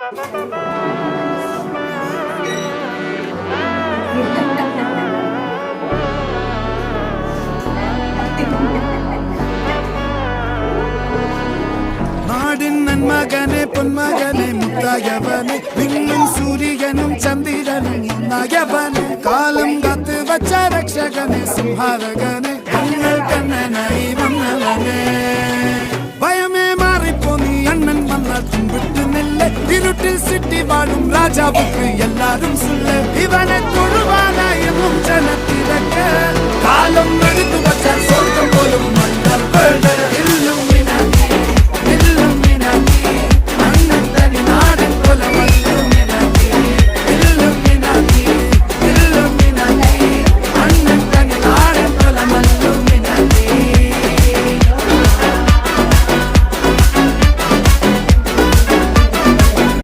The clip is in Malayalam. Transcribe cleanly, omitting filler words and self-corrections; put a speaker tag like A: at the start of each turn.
A: നാടിൻ നന്മകനെ പൊന്മകനെ മുത്തായവനെ വിണ്ണും സൂര്യനും ചന്ദ്രനും ഒന്നായവനെ കാലം കാത്ത് വച്ച രക്ഷകനെ സംഹാരകനെ ഞങ്ങൾ കണ്ണനായി വന്നവനെ ഭയമേ മാറിപ്പോ നീ അണ്ണൻ വന്ന കുമ്പിട്ട് നെല്ല് ഇരുട്ടിൽ സിറ്റി വാഴും രാജാവുക്ക് എല്ലാരും സുല്ല് ഇവനെ തൊഴുവാനായും ജനത്തിരക്ക് കാലം എടുത്തു വച്ചാൽ സ്വർഗം പോലും മണ്ണ